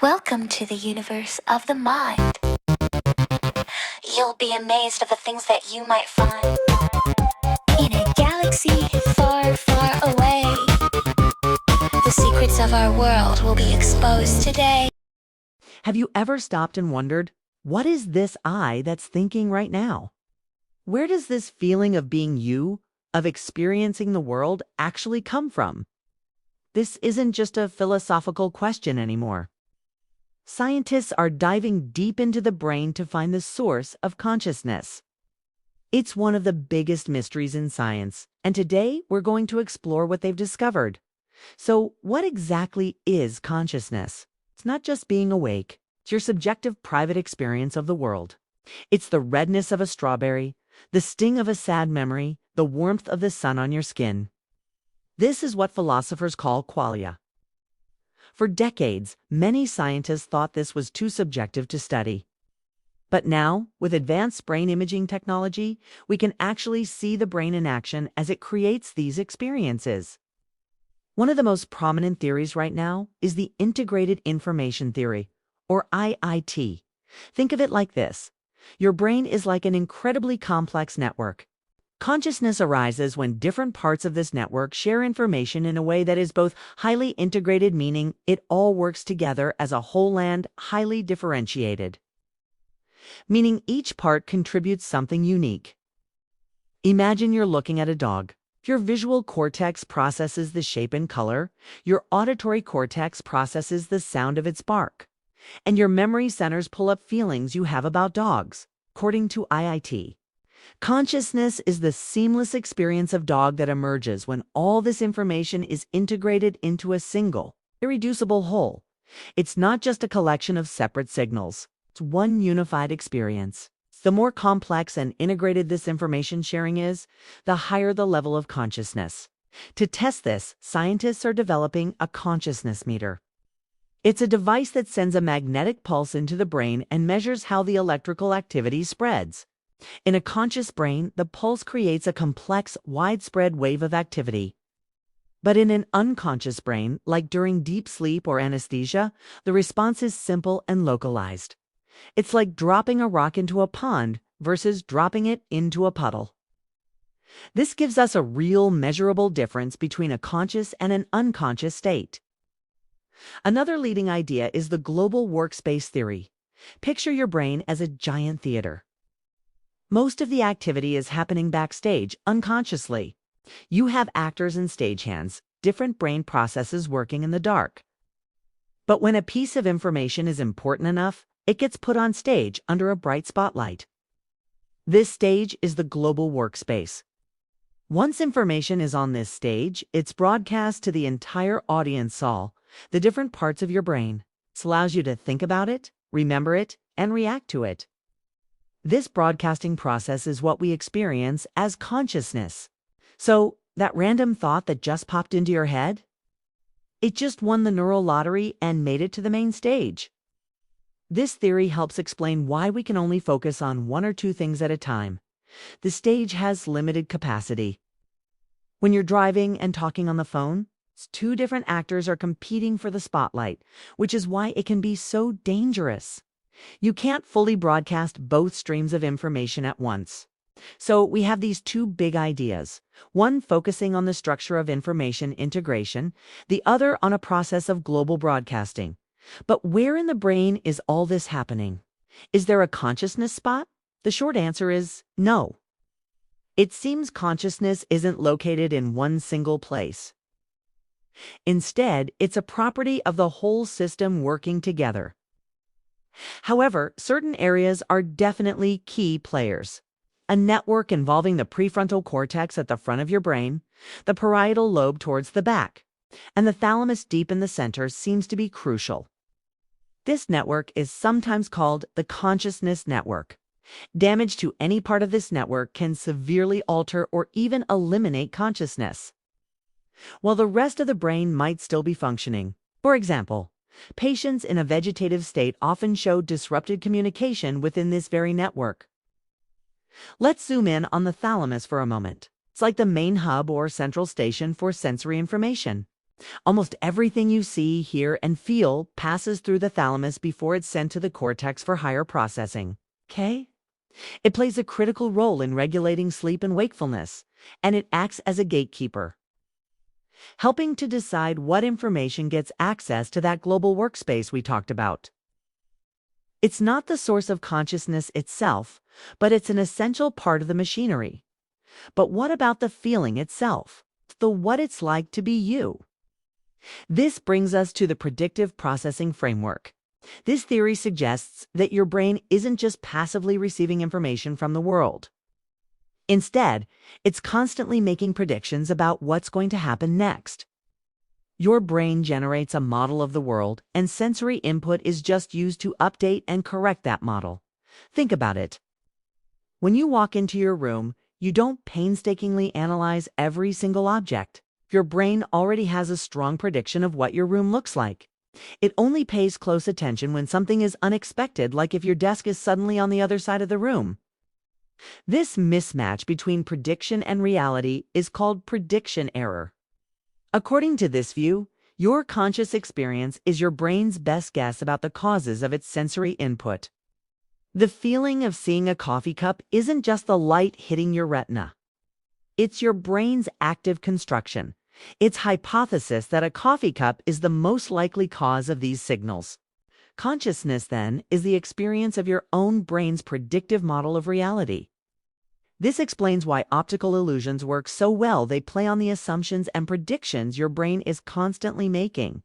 Welcome to the universe of the mind. You'll be amazed at the things that you might find in a galaxy far, far away. The secrets of our world will be exposed today. Have you ever stopped and wondered, what is this I that's thinking right now? Where does this feeling of being you, of experiencing the world, actually come from? This isn't just a philosophical question anymore. Scientists are diving deep into the brain to find the source of consciousness. It's one of the biggest mysteries in science, and today we're going to explore what they've discovered. So, what exactly is consciousness? It's not just being awake. It's your subjective private experience of the world. It's the redness of a strawberry, the sting of a sad memory, the warmth of the sun on your skin. This is what philosophers call qualia. For decades, many scientists thought this was too subjective to study. But now, with advanced brain imaging technology, we can actually see the brain in action as it creates these experiences. One of the most prominent theories right now is the integrated information theory, or IIT. Think of it like this. Your brain is like an incredibly complex network. Consciousness arises when different parts of this network share information in a way that is both highly integrated, meaning it all works together as a whole, and highly differentiated, meaning each part contributes something unique. Imagine you're looking at a dog. Your visual cortex processes the shape and color, your auditory cortex processes the sound of its bark, and your memory centers pull up feelings you have about dogs, according to IIT. Consciousness is the seamless experience of dog that emerges when all this information is integrated into a single, irreducible whole. It's not just a collection of separate signals. It's one unified experience. The more complex and integrated this information sharing is, the higher the level of consciousness. To test this, scientists are developing a consciousness meter. It's a device that sends a magnetic pulse into the brain and measures how the electrical activity spreads. In a conscious brain, the pulse creates a complex, widespread wave of activity. But in an unconscious brain, like during deep sleep or anesthesia, the response is simple and localized. It's like dropping a rock into a pond versus dropping it into a puddle. This gives us a real, measurable difference between a conscious and an unconscious state. Another leading idea is the global workspace theory. Picture your brain as a giant theater. Most of the activity is happening backstage, unconsciously. You have actors and stagehands, different brain processes working in the dark. But when a piece of information is important enough, it gets put on stage under a bright spotlight. This stage is the global workspace. Once information is on this stage, it's broadcast to the entire audience hall, the different parts of your brain. This allows you to think about it, remember it, and react to it. This broadcasting process is what we experience as consciousness. So, that random thought that just popped into your head? It just won the neural lottery and made it to the main stage. This theory helps explain why we can only focus on one or two things at a time. The stage has limited capacity. When you're driving and talking on the phone, two different actors are competing for the spotlight, which is why it can be so dangerous. You can't fully broadcast both streams of information at once. So we have these two big ideas, one focusing on the structure of information integration, the other on a process of global broadcasting. But where in the brain is all this happening? Is there a consciousness spot? The short answer is no. It seems consciousness isn't located in one single place. Instead, it's a property of the whole system working together. However, certain areas are definitely key players. A network involving the prefrontal cortex at the front of your brain, the parietal lobe towards the back, and the thalamus deep in the center seems to be crucial. This network is sometimes called the consciousness network. Damage to any part of this network can severely alter or even eliminate consciousness, while the rest of the brain might still be functioning. For example, patients in a vegetative state often show disrupted communication within this very network. Let's zoom in on the thalamus for a moment. It's like the main hub or central station for sensory information. Almost everything you see, hear, and feel passes through the thalamus before it's sent to the cortex for higher processing. Okay? It plays a critical role in regulating sleep and wakefulness, and it acts as a gatekeeper, helping to decide what information gets access to that global workspace we talked about. It's not the source of consciousness itself, but it's an essential part of the machinery. But what about the feeling itself? The what it's like to be you? This brings us to the predictive processing framework. This theory suggests that your brain isn't just passively receiving information from the world. Instead, it's constantly making predictions about what's going to happen next. Your brain generates a model of the world, and sensory input is just used to update and correct that model. Think about it. When you walk into your room, you don't painstakingly analyze every single object. Your brain already has a strong prediction of what your room looks like. It only pays close attention when something is unexpected, like if your desk is suddenly on the other side of the room. This mismatch between prediction and reality is called prediction error. According to this view, your conscious experience is your brain's best guess about the causes of its sensory input. The feeling of seeing a coffee cup isn't just the light hitting your retina. It's your brain's active construction, its hypothesis that a coffee cup is the most likely cause of these signals. Consciousness, then, is the experience of your own brain's predictive model of reality. This explains why optical illusions work so well. They play on the assumptions and predictions your brain is constantly making.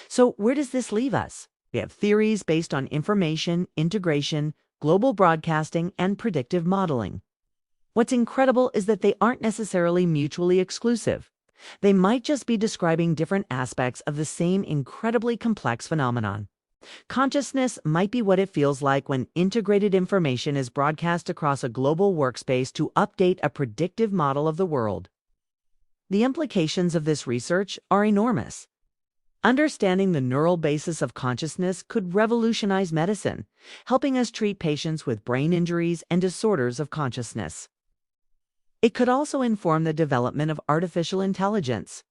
So where does this leave us? We have theories based on information, integration, global broadcasting, and predictive modeling. What's incredible is that they aren't necessarily mutually exclusive. They might just be describing different aspects of the same incredibly complex phenomenon. Consciousness might be what it feels like when integrated information is broadcast across a global workspace to update a predictive model of the world. The implications of this research are enormous. Understanding the neural basis of consciousness could revolutionize medicine, helping us treat patients with brain injuries and disorders of consciousness. It could also inform the development of artificial intelligence.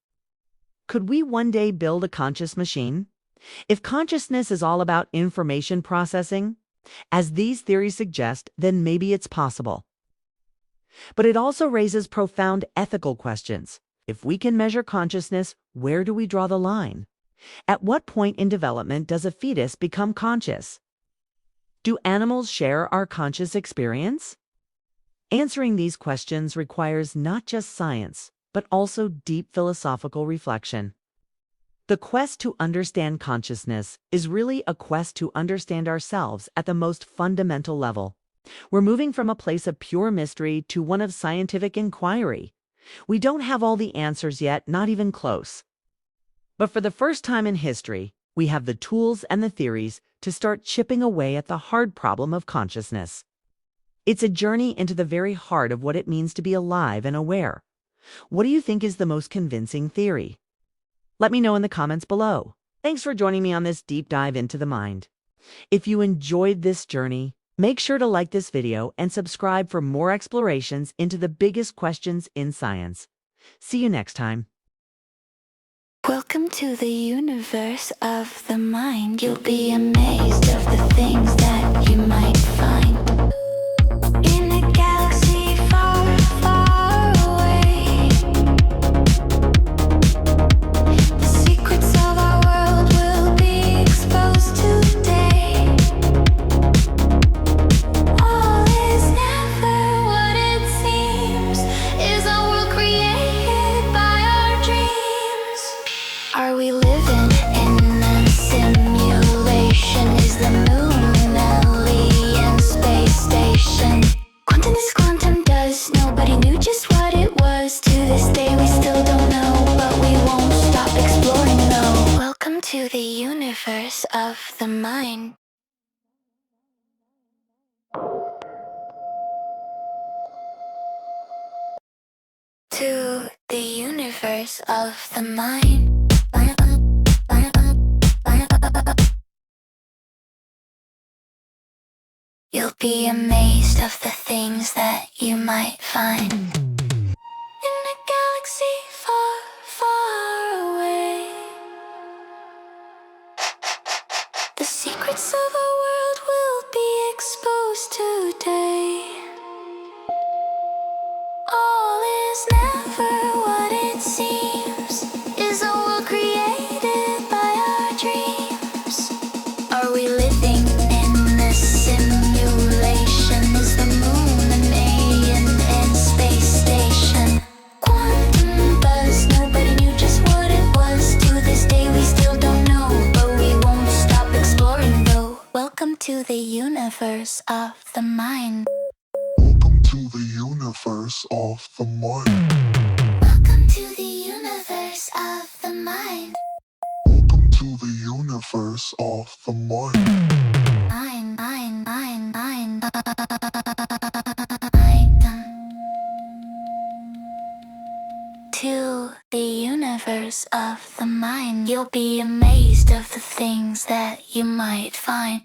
Could we one day build a conscious machine? If consciousness is all about information processing, as these theories suggest, then maybe it's possible. But it also raises profound ethical questions. If we can measure consciousness, where do we draw the line? At what point in development does a fetus become conscious? Do animals share our conscious experience? Answering these questions requires not just science, but also deep philosophical reflection. The quest to understand consciousness is really a quest to understand ourselves at the most fundamental level. We're moving from a place of pure mystery to one of scientific inquiry. We don't have all the answers yet, not even close. But for the first time in history, we have the tools and the theories to start chipping away at the hard problem of consciousness. It's a journey into the very heart of what it means to be alive and aware. What do you think is the most convincing theory? Let me know in the comments below. Thanks for joining me on this deep dive into the mind. If you enjoyed this journey, make sure to like this video and subscribe for more explorations into the biggest questions in science. See you next time. Welcome to the universe of the mind. You'll be amazed of the things that you might find. In a galaxy far, far away, the secrets of our world will be exposed today. All is never what it seems. Is a world created by our dreams? Are we living in a simulation? Is the moon an alien space station? Quantum is quantum does. Nobody knew just what it was. To this day we still don't know, but we won't stop exploring, no. Welcome to the universe of the mind. To the universe of the mind. You'll be amazed of the things that you might find. In a galaxy far, far away. Parts of our world will be exposed today. All is never what it seems. Is a world created by our dreams? Are we living in this simulation? Is the moon an alien and space station? Quantum buzz, nobody knew just what it was. To this day we still don't know, but we won't stop exploring though. Welcome to the universe of the mind. Welcome to the universe of the mind. Welcome to the universe of the mind. Welcome to the universe of the mind. To the universe of the mind, you'll be amazed of the things that you might find.